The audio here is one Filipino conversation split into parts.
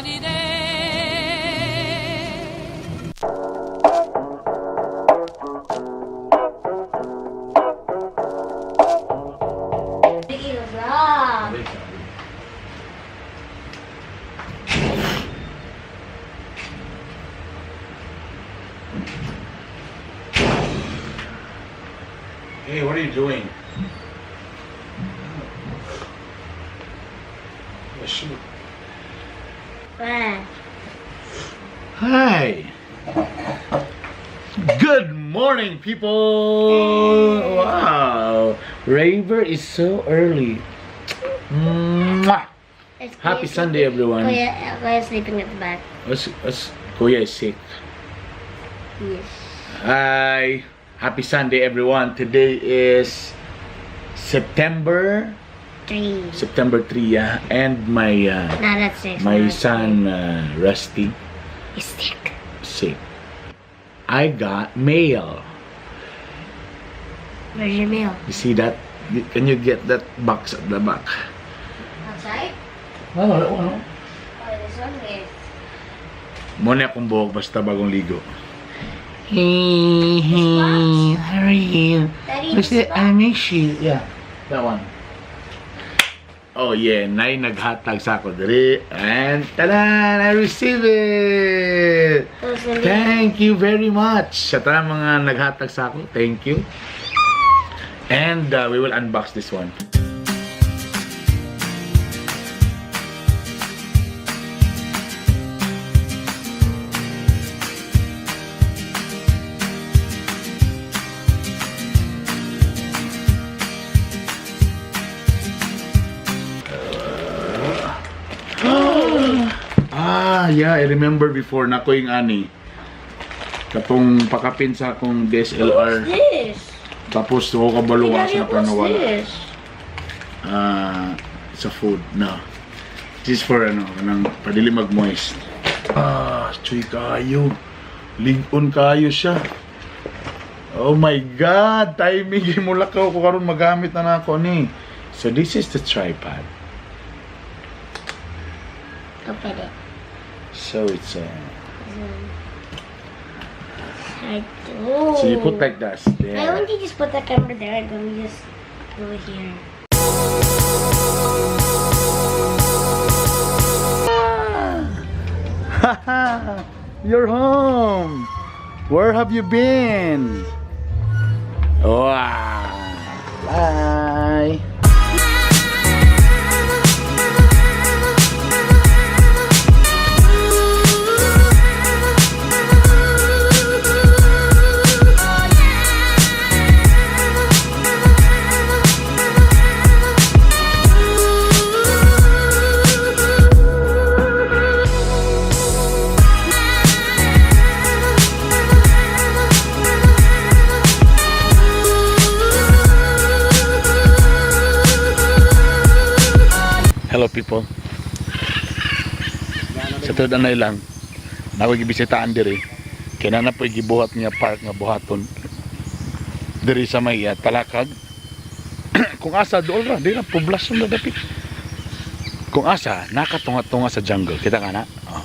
sunny day. Hey, what are you doing? Oh, shoot. Hi. Good morning, people. Wow. Raver is so early. Mwah. Happy Sunday, everyone. Kuya sleeping at the back. Kuya is sick. Yes. Hi. Happy Sunday, everyone. Today is September 3. 3, yeah. And my No, that's 6. my son Rusty is sick. sick. I got mail. Where's your mail? You see that? Can you get that box at the back? Outside? Oh, no. Oh, this one is. Muna akong buhok basta bagong ligo. Hey, how are you? Daddy, What's this it? I miss you. Yeah, that one. Oh yeah, nay naghatag sa ako diri. And tadan, I receive it. Thank you very much. Sa tanang mga naghatag sa ako, thank you. And we will unbox this one. Yeah, I remember before na ko yung ani. Katong pakapin sa akong DSLR. What's this? Tapos ako kabaluwas na What's nawala. this? Sa food, no. This is for kanang padili mag-moist. Chuy kayo. Ligon kayo siya. Oh my God! Timing mo lakaw ko karon magamit na ako ni. So this is the tripod. Open it. So it's Oh. so you put like that. Why wouldn't you just put the camera there and then we just go here? Haha! You're home! Where have you been? Wow! Bye! Hello people. Sa tuod anay lang nakoy gibisitaan diri. Kaya na po gibuhat niya park nga buhaton diri sa may Talakag. Kung asa dool ra di na poblasyon na dapit. Kung asa nakatunga-tunga sa jungle. Kita ka na? Oh.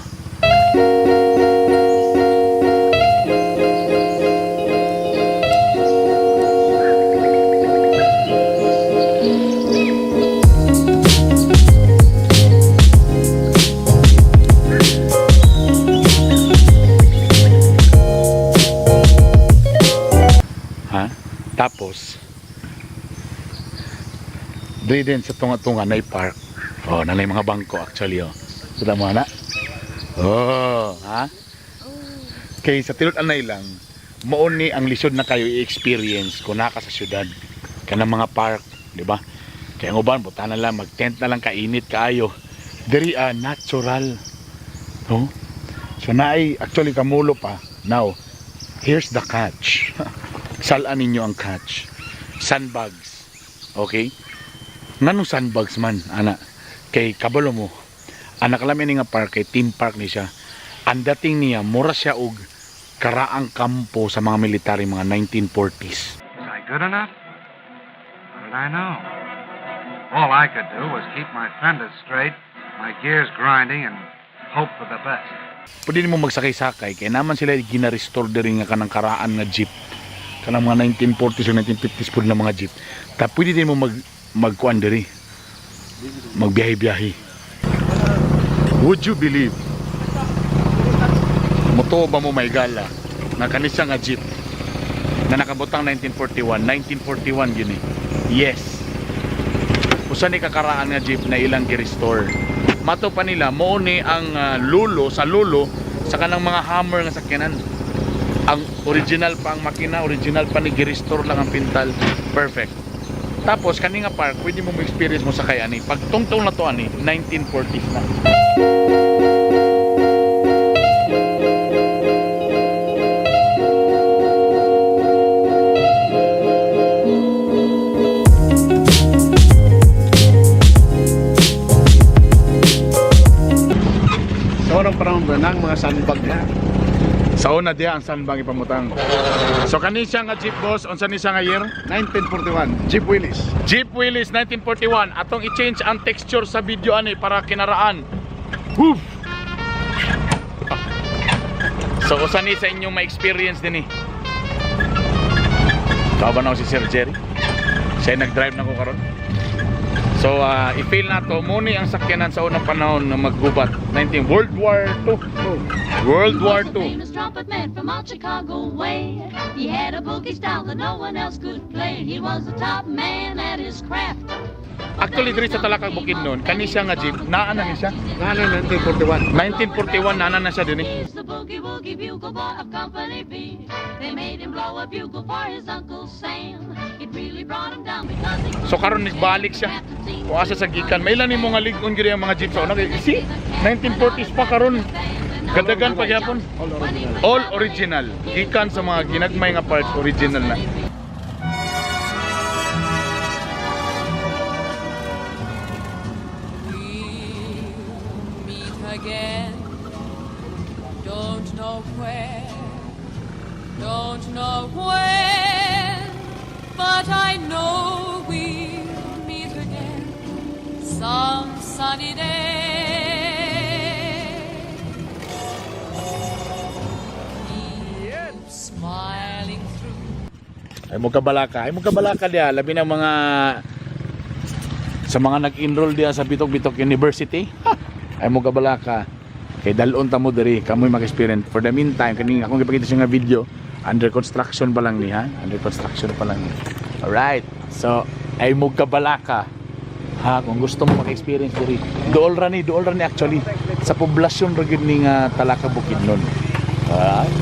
Tapos dili din sa tunga-tunga na park. Oh, nanay mga bangko actually oh. Kita mo na? Oh, ha? Kay sa tilot anay lang, mao ni ang lisod na kayo i-experience kung naka sa syudad. Kanang mga park, di ba? Kaya ang uban buta na lang mag-tent na lang kainit kaayo. Diri natural. No? So naay actually kamulo pa. Now, here's the catch. Salaan ninyo ang catch. Sandbags. Okay? Nganong sandbags man, ana? Kay kabalo mo. Anak lamin nga park, kay team park ni siya. Ang dating niya, mura siya og karaang kampo sa mga military, mga 1940s. Was I good enough? How did I know? All I could do was keep my fenders straight, my gears grinding, and hope for the best. Pwede mo magsakay-sakay kaya naman sila gina-restore diri nga kanang karaan nga jeep. Kanang mga 1940s o 1950s po na mga jeep. Ta pwede din mo magkuan diri. Magbiyahe-biyahe. Would you believe? Moto ba mo may gala na kanisa nga jeep na nakabutang 1941 yun eh. Yes. Usa ni kakaraan nga jeep na ilang gi-restore. Mato pa nila mo ni ang lulo sa kanang mga Hammer nga sakyanan. Ang original pa ang makina, original pa ni gi-restore lang ang pintal. Perfect. Tapos kani nga park, pwede mo ma-experience mo sa kay ani. Pag tungtong na to ani, 1940s na. Sa unang panahon ba ng mga sandbag na? Sa una diya ang sandbang ipamutang. So kani siya nga jeep boss, unsa ni siya nga year? 1941, Jeep Willys. Jeep Willys 1941. Atong i-change ang texture sa video ani para kinaraan. Woof! So usa ni sa inyong ma-experience din eh. Kaban ako si Sir Jerry. Siya nag-drive na ko karon. So i-feel na to muni ang sakyanan sa unang panahon na maggubat. World War II. World War II. Famous trumpet man from out Chicago way. He had a boogie style that no one else could play. He was the top man at his craft. Actually diri sa Talakag Bukidnon, kani siya nga jeep, naa na ni siya. Nana 1941. 1941 naa na siya dinhi. He's the boogie woogie bugle boy of Company B. They made him blow a bugle for his Uncle Sam. It really brought him down because he So karon nagbalik siya. O asa sa gikan, may ilan nimo nga ligon gyud ang mga jeep sa una. See, 1940s pa karon. Gadagan pa gyapon. All original. Gikan sa mga ginagmay nga parts original na. Meet again. Don't know where, don't know when, but I know we'll meet again some sunny day. Keep smiling through. Ay mo kabalaka dia labi na mga sa mga nag-enroll diya sa Bitok University. Ay mo kabalaka kay dalon ta mo diri kamoy mag-experience. For the meantime kani akong gipakita sa nga video, under construction pa lang ni ha. Under construction pa lang ni. Alright. So ay mo kabalaka. Ha, kung gusto mo mag-experience diri, dool ra ni actually sa poblasyon ra gyud ni nga Talakag Bukidnon. Alright.